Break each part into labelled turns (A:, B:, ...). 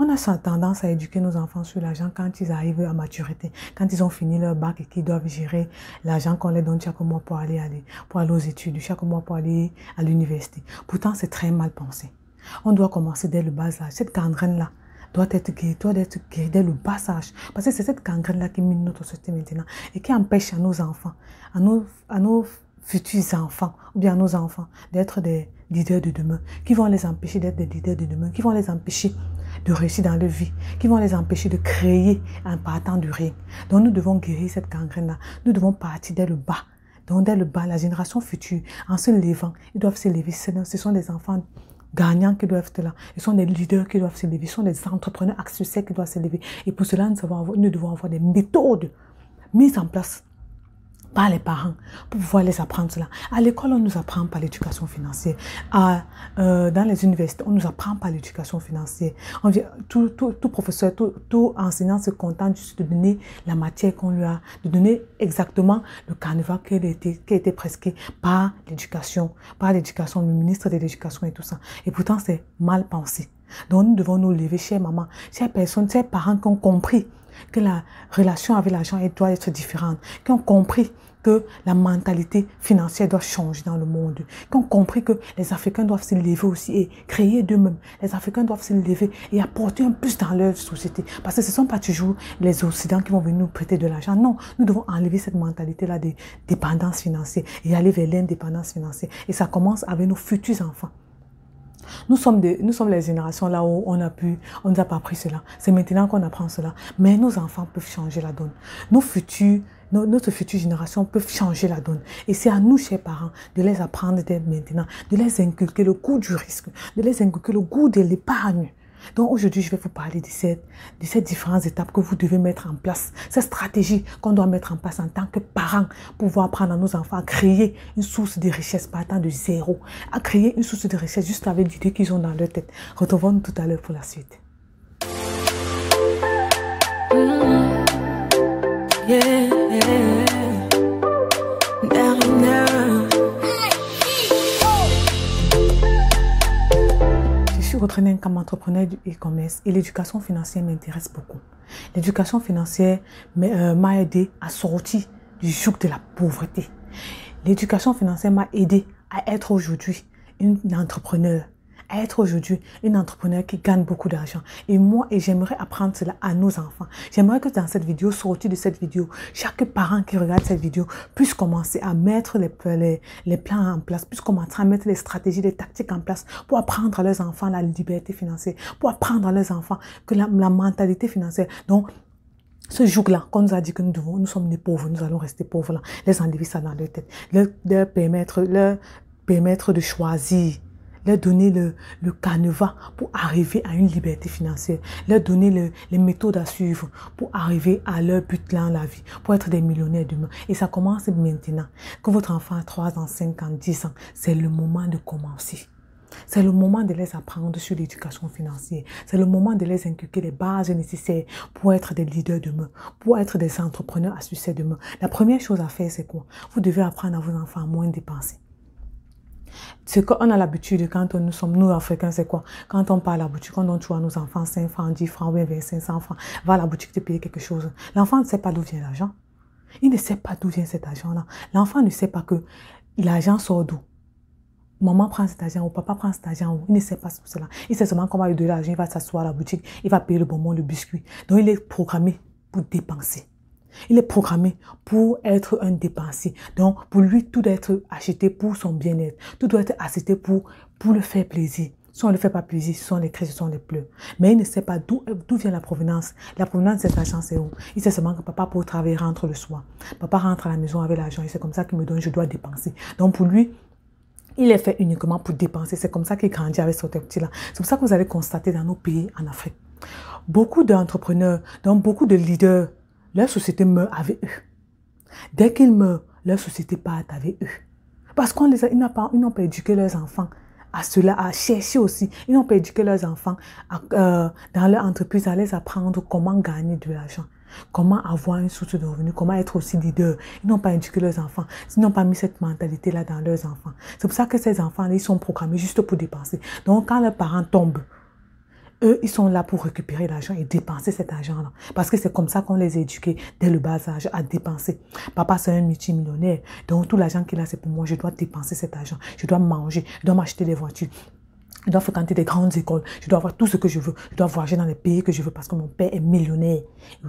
A: On a cette tendance à éduquer nos enfants sur l'argent quand ils arrivent à maturité, quand ils ont fini leur bac et qu'ils doivent gérer l'argent qu'on leur donne chaque mois pour aller aux études, chaque mois pour aller à l'université. Pourtant, c'est très mal pensé. On doit commencer dès le bas âge. Cette gangrène-là doit être guérie dès le bas âge. Parce que c'est cette gangrène-là qui mine notre société maintenant et qui empêche à nos enfants, à nos futurs enfants, ou bien à nos enfants, d'être des leaders de demain, qui vont les empêcher d'être des leaders de demain, qui vont les empêcher de réussir dans leur vie, qui vont les empêcher de créer en partant du rien. Donc nous devons guérir cette gangrène-là. Nous devons partir dès le bas. Donc dès le bas, la génération future, en se levant, ils doivent se lever. Ce sont des enfants gagnants qui doivent être là. Ce sont des leaders qui doivent se lever. Ce sont des entrepreneurs à succès qui doivent se lever. Et pour cela, nous devons avoir des méthodes mises en place par les parents pour pouvoir les apprendre cela. À l'école, on nous apprend pas l'éducation financière. Dans les universités, on nous apprend pas l'éducation financière. Tout professeur, tout enseignant se contente juste de donner la matière qu'on lui a, de donner exactement le canevas qui a été prescrit par l'éducation, le ministre de l'éducation et tout ça. Et pourtant, c'est mal pensé. Donc, nous devons nous lever, chères mamans, chères personnes, chers parents qui ont compris que la relation avec l'argent doit être différente, qui ont compris que la mentalité financière doit changer dans le monde, qui ont compris que les Africains doivent se lever aussi et créer d'eux-mêmes. Les Africains doivent se lever et apporter un plus dans leur société. Parce que ce ne sont pas toujours les Occidentaux qui vont venir nous prêter de l'argent. Non, nous devons enlever cette mentalité-là de dépendance financière et aller vers l'indépendance financière. Et ça commence avec nos futurs enfants. Nous sommes les générations là où on nous a pas appris cela. C'est maintenant qu'on apprend cela. Mais nos enfants peuvent changer la donne. Notre future génération peuvent changer la donne. Et c'est à nous, chers parents, de les apprendre dès maintenant, de les inculquer le goût du risque, de les inculquer le goût de l'épargne. Donc aujourd'hui, je vais vous parler de ces différentes étapes que vous devez mettre en place, ces stratégies qu'on doit mettre en place en tant que parents pour pouvoir apprendre à nos enfants à créer une source de richesse partant de zéro, à créer une source de richesse juste avec l'idée qu'ils ont dans leur tête. Retrouvons-nous tout à l'heure pour la suite. Je suis Rotrainen comme entrepreneur du e-commerce et l'éducation financière m'intéresse beaucoup. L'éducation financière m'a aidé à sortir du joug de la pauvreté. L'éducation financière m'a aidé à être aujourd'hui une entrepreneur, qui gagne beaucoup d'argent. Et j'aimerais apprendre cela à nos enfants. J'aimerais que dans cette vidéo, sortie de cette vidéo, chaque parent qui regarde cette vidéo puisse commencer à mettre les plans en place, puisse commencer à mettre les stratégies, les tactiques en place pour apprendre à leurs enfants la liberté financière, pour apprendre à leurs enfants que la mentalité financière. Donc, ce joug-là, qu'on nous a dit que nous sommes des pauvres, nous allons rester pauvres là, les enlever ça dans leur tête, leur permettre de choisir, leur donner le canevas pour arriver à une liberté financière, leur donner les méthodes à suivre pour arriver à leur but là dans la vie, pour être des millionnaires demain. Et ça commence maintenant. Que votre enfant a 3 ans, 5 ans, 10 ans, c'est le moment de commencer. C'est le moment de les apprendre sur l'éducation financière. C'est le moment de les inculquer les bases nécessaires pour être des leaders demain, pour être des entrepreneurs à succès demain. La première chose à faire, c'est quoi? Vous devez apprendre à vos enfants à moins dépenser. Ce qu'on a l'habitude, quand nous Africains, c'est quoi? Quand on part à la boutique, on donne toujours à nos enfants 5 francs, 10 francs, 20, 500 francs. Va à la boutique te payer quelque chose. L'enfant ne sait pas d'où vient l'argent. Il ne sait pas d'où vient cet argent-là. L'enfant ne sait pas que l'argent sort d'où. Maman prend cet argent ou papa prend cet argent ou il ne sait pas cela. Il sait seulement qu'on va lui donner l'argent, il va s'asseoir à la boutique, il va payer le bonbon, le biscuit. Donc il est programmé pour dépenser. Il est programmé pour être un dépensier. Donc, pour lui, tout doit être acheté pour son bien-être. Tout doit être acheté pour le faire plaisir. Si on ne le fait pas plaisir, ce sont les cris, ce sont les pleurs. Mais il ne sait pas d'où vient la provenance. La provenance de cet argent, c'est où? Il sait seulement que papa, pour travailler, rentre le soir. Papa rentre à la maison avec l'argent et c'est comme ça qu'il me donne, je dois dépenser. Donc, pour lui, il est fait uniquement pour dépenser. C'est comme ça qu'il grandit avec ce petit-là. C'est pour ça que vous allez constater dans nos pays en Afrique. Beaucoup d'entrepreneurs, donc beaucoup de leaders, leur société meurt avec eux. Dès qu'ils meurent, leur société part avec eux. Parce qu'ils n'ont pas éduqué leurs enfants à cela, à chercher aussi. Ils n'ont pas éduqué leurs enfants dans leur entreprise à les apprendre comment gagner de l'argent, comment avoir une source de revenus, comment être aussi leader. Ils n'ont pas éduqué leurs enfants. Ils n'ont pas mis cette mentalité-là dans leurs enfants. C'est pour ça que ces enfants-là, ils sont programmés juste pour dépenser. Donc, quand leurs parents tombent, Eux, ils sont là pour récupérer l'argent et dépenser cet argent-là. Parce que c'est comme ça qu'on les a éduqués dès le bas âge à dépenser. Papa, c'est un multimillionnaire. Donc, tout l'argent qu'il a, c'est pour moi. Je dois dépenser cet argent. Je dois manger. Je dois m'acheter des voitures. Je dois fréquenter des grandes écoles. Je dois avoir tout ce que je veux. Je dois voyager dans les pays que je veux parce que mon père est millionnaire.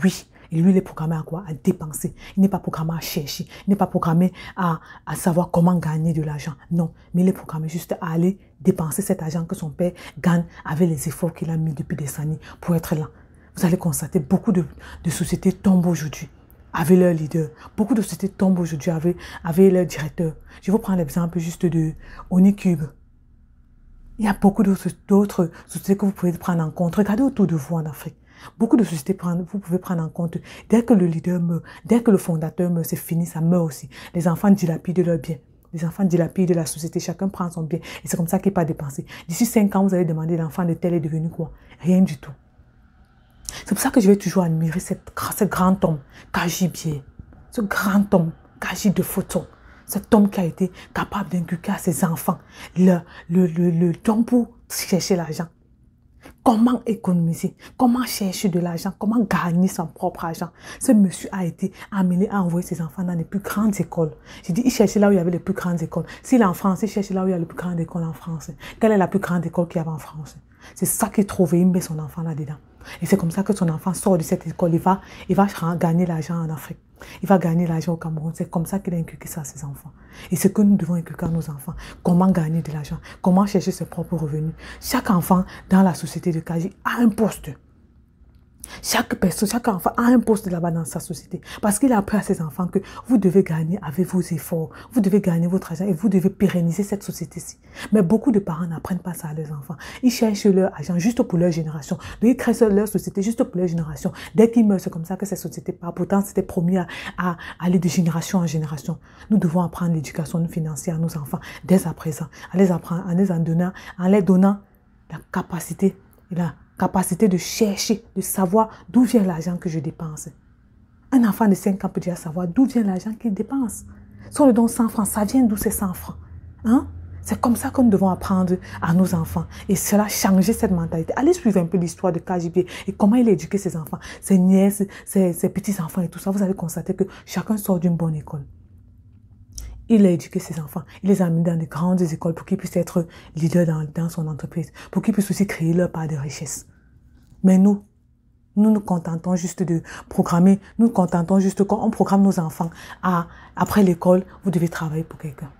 A: Oui. Et lui, il est programmé à quoi? À dépenser. Il n'est pas programmé à chercher. Il n'est pas programmé à savoir comment gagner de l'argent. Non. Mais il est programmé juste à aller dépenser cet argent que son père gagne avec les efforts qu'il a mis depuis des années pour être là. Vous allez constater beaucoup de sociétés tombent aujourd'hui avec leur leader. Beaucoup de sociétés tombent aujourd'hui avec leur directeur. Je vais vous prendre l'exemple juste de Onicube. Il y a beaucoup d'autres sociétés que vous pouvez prendre en compte. Regardez autour de vous en Afrique. Beaucoup de sociétés, vous pouvez prendre en compte. Dès que le leader meurt, dès que le fondateur meurt, c'est fini, ça meurt aussi. Les enfants dilapident leurs biens. Les enfants dilapident de la société. Chacun prend son bien. Et c'est comme ça qu'il n'est pas dépensé. D'ici 5 ans, vous allez demander l'enfant de tel est devenu quoi? Rien du tout. C'est pour ça que je vais toujours admirer ce grand homme, Kaji Bié. Ce grand homme, Kaji de Photo. Cet homme qui a été capable d'inculquer à ses enfants le don pour chercher l'argent. Comment économiser, comment chercher de l'argent, comment gagner son propre argent. Ce monsieur a été amené à envoyer ses enfants dans les plus grandes écoles. J'ai dit, il cherchait là où il y avait les plus grandes écoles. S'il est en France, il cherchait là où il y a les plus grandes écoles en France. Quelle est la plus grande école qu'il y avait en France? C'est ça qu'il trouvait, il met son enfant là-dedans. Et c'est comme ça que son enfant sort de cette école. Il va gagner l'argent en Afrique. Il va gagner l'argent au Cameroun. C'est comme ça qu'il a inculqué ça à ses enfants. Et c'est que nous devons inculquer à nos enfants. Comment gagner de l'argent. Comment chercher ses propres revenus. Chaque enfant dans la société de Kaji a un poste. Chaque enfant a un poste là-bas dans sa société. Parce qu'il a appris à ses enfants que vous devez gagner avec vos efforts. Vous devez gagner votre argent et vous devez pérenniser cette société-ci. Mais beaucoup de parents n'apprennent pas ça à leurs enfants. Ils cherchent leur argent juste pour leur génération. Donc ils créent leur société juste pour leur génération. Dès qu'ils meurent, c'est comme ça que cette société part. Pourtant, c'était promis à aller de génération en génération. Nous devons apprendre l'éducation financière à nos enfants dès à présent. En les donnant la capacité et la capacité de chercher, de savoir d'où vient l'argent que je dépense. Un enfant de 5 ans peut déjà savoir d'où vient l'argent qu'il dépense. Si on lui donne 100 francs, ça vient d'où ces 100 francs? Hein? C'est comme ça que nous devons apprendre à nos enfants. Et cela, changer cette mentalité. Allez suivre un peu l'histoire de KGB et comment il a éduqué ses enfants, ses nièces, ses petits-enfants et tout ça. Vous allez constater que chacun sort d'une bonne école. Il a éduqué ses enfants. Il les a mis dans de grandes écoles pour qu'ils puissent être leaders dans son entreprise. Pour qu'ils puissent aussi créer leur part de richesse. Mais nous nous contentons juste de programmer. Nous nous contentons juste quand on programme nos enfants. Après l'école, vous devez travailler pour quelqu'un.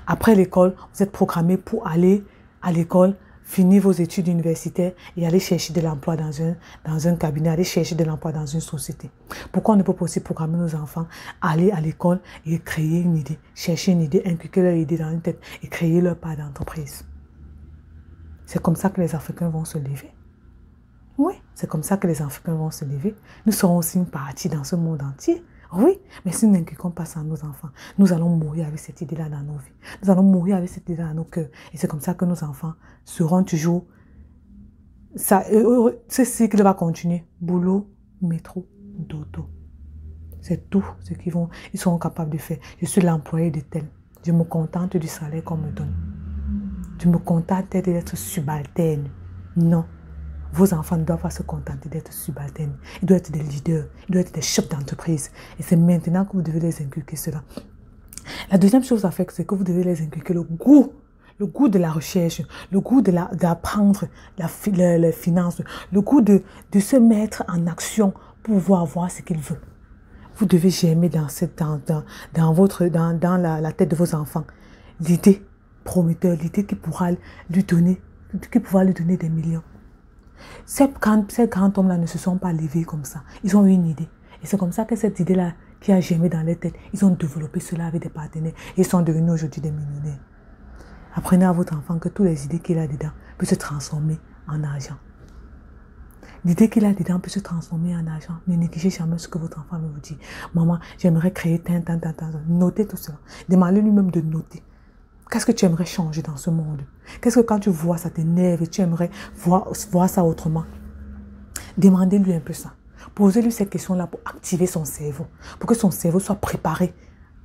A: Après l'école, vous êtes programmé pour aller à l'école, finir vos études universitaires et aller chercher de l'emploi dans un cabinet, aller chercher de l'emploi dans une société. Pourquoi on ne peut pas aussi programmer nos enfants, aller à l'école et créer une idée, chercher une idée, inculquer leur idée dans une tête et créer leur part d'entreprise? C'est comme ça que les Africains vont se lever. Oui, c'est comme ça que les Africains vont se lever. Nous serons aussi une partie dans ce monde entier. Oui, mais si nous n'inculquons pas ça à nos enfants, nous allons mourir avec cette idée-là dans nos vies. Nous allons mourir avec cette idée-là dans nos cœurs. Et c'est comme ça que nos enfants seront toujours... Ce cycle va continuer. Boulot, métro, dodo. C'est tout ce ils seront capables de faire. Je suis l'employé de tel. Je me contente du salaire qu'on me donne. Je me contente d'être subalterne. Non. Vos enfants ne doivent pas se contenter d'être subalternes. Ils doivent être des leaders. Ils doivent être des chefs d'entreprise. Et c'est maintenant que vous devez les inculquer cela. La deuxième chose à faire, c'est que vous devez les inculquer le goût de la recherche, le goût d'apprendre les finances, le goût de se mettre en action pour pouvoir voir ce qu'ils veulent. Vous devez germer dans la tête de vos enfants l'idée prometteur, l'idée qui pourra lui donner des millions. Ces grands hommes-là ne se sont pas levés comme ça. Ils ont eu une idée. Et c'est comme ça que cette idée-là qui a germé dans leur tête, ils ont développé cela avec des partenaires. Et ils sont devenus aujourd'hui des millionnaires. Apprenez à votre enfant que toutes les idées qu'il a dedans peuvent se transformer en argent. L'idée qu'il a dedans peut se transformer en argent. Ne négligez jamais ce que votre enfant vous dit. Maman, j'aimerais créer tant. Notez tout cela. Demandez-lui même de noter. Qu'est-ce que tu aimerais changer dans ce monde? Qu'est-ce que quand tu vois ça t'énerve et tu aimerais voir ça autrement? Demandez-lui un peu ça. Posez-lui ces questions-là pour activer son cerveau. Pour que son cerveau soit préparé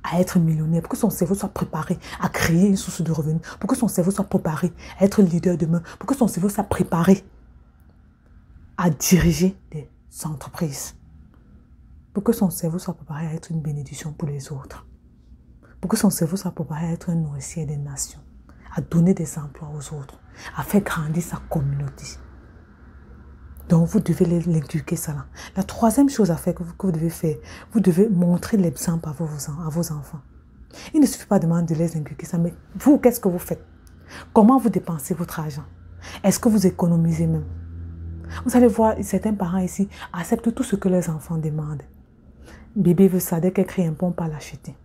A: à être millionnaire. Pour que son cerveau soit préparé à créer une source de revenus. Pour que son cerveau soit préparé à être leader demain. Pour que son cerveau soit préparé à diriger des entreprises. Pour que son cerveau soit préparé à être une bénédiction pour les autres. Pour que son cerveau soit préparé à être un nourricier des nations. À donner des emplois aux autres. À faire grandir sa communauté. Donc, vous devez l'inculquer ça là. La troisième chose à faire que vous devez faire, vous devez montrer l'exemple à vos enfants. Il ne suffit pas de les inculquer ça, mais vous, qu'est-ce que vous faites? Comment vous dépensez votre argent? Est-ce que vous économisez même? Vous allez voir, certains parents ici acceptent tout ce que leurs enfants demandent. Bébé veut ça, dès qu'elle crie un peu, on ne peut pas l'acheter.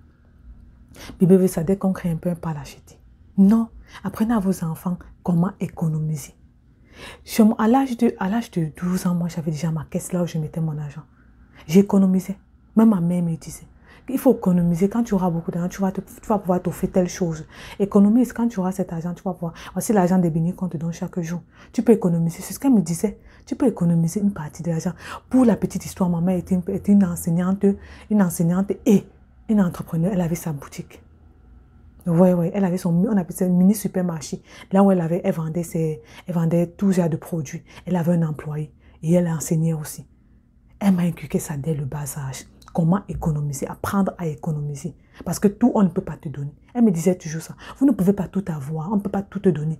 A: Bébé veut ça, dès qu'on crie un peu, on ne peut pas l'acheter. Non, apprenez à vos enfants comment économiser. À l'âge de 12 ans, moi, j'avais déjà ma caisse là où je mettais mon argent. J'économisais. Même ma mère me disait, il faut économiser. Quand tu auras beaucoup d'argent, tu vas pouvoir t'offrir telle chose. Économise, quand tu auras cet argent, tu vas pouvoir... Voici l'argent des bénis qu'on te donne chaque jour. Tu peux économiser. C'est ce qu'elle me disait. Tu peux économiser une partie de l'argent. Pour la petite histoire, ma mère était une enseignante et une entrepreneur. Elle avait sa boutique. Oui, elle avait on appelait ça un mini supermarché. Là où elle vendait tout genre de produits. Elle avait un employé et elle enseignait aussi. Elle m'a inculqué ça dès le bas âge. Comment économiser, apprendre à économiser. Parce que tout, on ne peut pas te donner. Elle me disait toujours ça. Vous ne pouvez pas tout avoir, on ne peut pas tout te donner.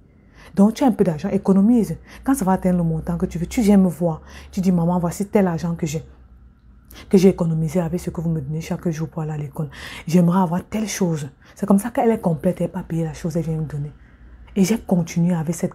A: Donc, tu as un peu d'argent, économise. Quand ça va atteindre le montant que tu veux, tu viens me voir. Tu dis, maman, voici tel argent que j'ai économisé avec ce que vous me donnez chaque jour pour aller à l'école. J'aimerais avoir telle chose. C'est comme ça qu'elle est complète, elle n'a pas payé la chose, elle vient me donner. Et j'ai continué avec cette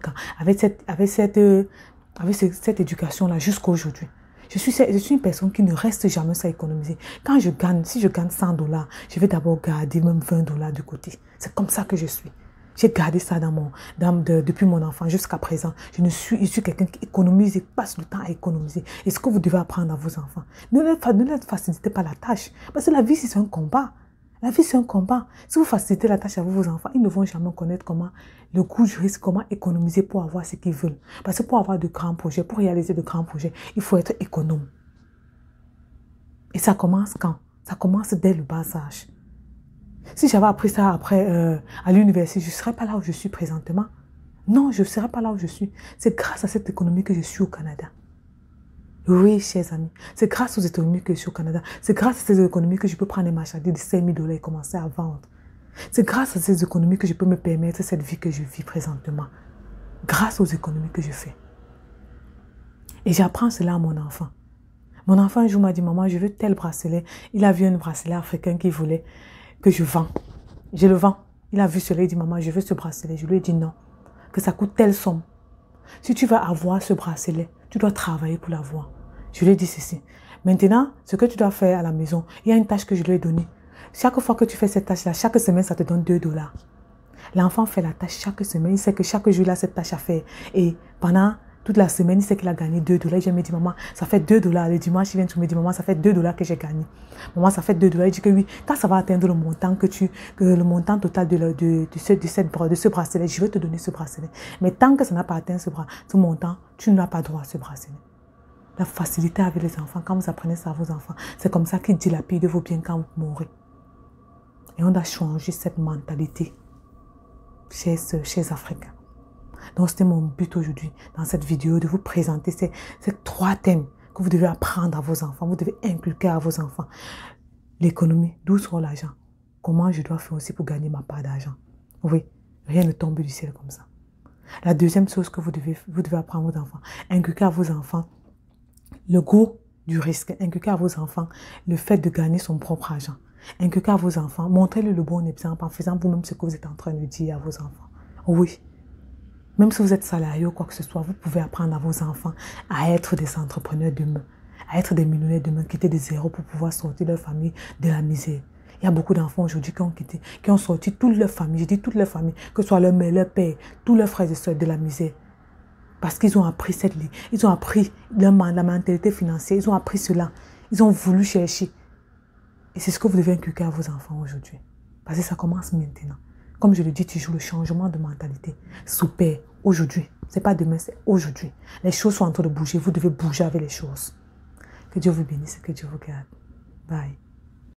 A: éducation-là jusqu'à aujourd'hui. Je suis une personne qui ne reste jamais sans économiser. Si je gagne $100, je vais d'abord garder même $20 de côté. C'est comme ça que je suis. J'ai gardé ça depuis mon enfant jusqu'à présent. Je suis quelqu'un qui économise et passe le temps à économiser. Et ce que vous devez apprendre à vos enfants, ne leur facilitez pas la tâche. Parce que la vie, c'est un combat. La vie, c'est un combat. Si vous facilitez la tâche à vos enfants, ils ne vont jamais connaître le coût du risque, comment économiser pour avoir ce qu'ils veulent. Parce que pour avoir de grands projets, pour réaliser de grands projets, il faut être économe. Et ça commence quand? Ça commence dès le bas âge. Si j'avais appris ça après à l'université, je ne serais pas là où je suis présentement. Non, je ne serais pas là où je suis. C'est grâce à cette économie que je suis au Canada. Oui, chers amis, c'est grâce aux économies que je suis au Canada. C'est grâce à ces économies que je peux prendre des marchandises de $5 000 et commencer à vendre. C'est grâce à ces économies que je peux me permettre cette vie que je vis présentement. Grâce aux économies que je fais. Et j'apprends cela à mon enfant. Mon enfant un jour m'a dit, maman, je veux tel bracelet. Il a vu un bracelet africain qu'il voulait que je vends. Je le vends. Il a vu cela, il dit, maman, je veux ce bracelet. Je lui ai dit non, que ça coûte telle somme. Si tu vas avoir ce bracelet, tu dois travailler pour l'avoir. Je lui ai dit ceci. Maintenant, ce que tu dois faire à la maison, il y a une tâche que je lui ai donnée. Chaque fois que tu fais cette tâche-là, chaque semaine, ça te donne $2. L'enfant fait la tâche chaque semaine. Il sait que chaque jour, il a cette tâche à faire. Et pendant toute la semaine, il sait qu'il a gagné $2. Je me dis, maman, ça fait $2. Le dimanche, il vient, tu me dis, maman, ça fait $2 que j'ai gagné. Maman, ça fait $2. Il dit que oui, quand ça va atteindre le montant le montant total de ce bracelet, je vais te donner ce bracelet. Mais tant que ça n'a pas atteint ce montant, tu n'as pas droit à ce bracelet. La facilité avec les enfants, quand vous apprenez ça à vos enfants, c'est comme ça qu'ils dilapident vos biens quand vous mourrez. Et on doit changer cette mentalité chez Africains. Donc, c'était mon but aujourd'hui, dans cette vidéo, de vous présenter ces 3 thèmes que vous devez apprendre à vos enfants, vous devez inculquer à vos enfants. L'économie, d'où sort l'argent? Comment je dois faire aussi pour gagner ma part d'argent? Oui, rien ne tombe du ciel comme ça. La deuxième chose que vous devez apprendre à vos enfants, inculquer à vos enfants le goût du risque, inculquer à vos enfants le fait de gagner son propre argent. Inculquer à vos enfants, montrez-le le bon exemple en faisant vous-même ce que vous êtes en train de dire à vos enfants. Oui. Même si vous êtes salarié ou quoi que ce soit, vous pouvez apprendre à vos enfants à être des entrepreneurs demain, à être des millionnaires demain, quitter des zéros pour pouvoir sortir leur famille de la misère. Il y a beaucoup d'enfants aujourd'hui qui ont sorti toute leur famille, je dis toute leur famille, que ce soit leur mère, leur père, tous leurs frères et sœurs de la misère. Parce qu'ils ont appris ils ont appris la mentalité financière, ils ont appris cela, ils ont voulu chercher. Et c'est ce que vous devez inculquer à vos enfants aujourd'hui. Parce que ça commence maintenant. Comme je le dis toujours, le changement de mentalité s'opère aujourd'hui. Ce n'est pas demain, c'est aujourd'hui. Les choses sont en train de bouger, vous devez bouger avec les choses. Que Dieu vous bénisse, que Dieu vous garde. Bye.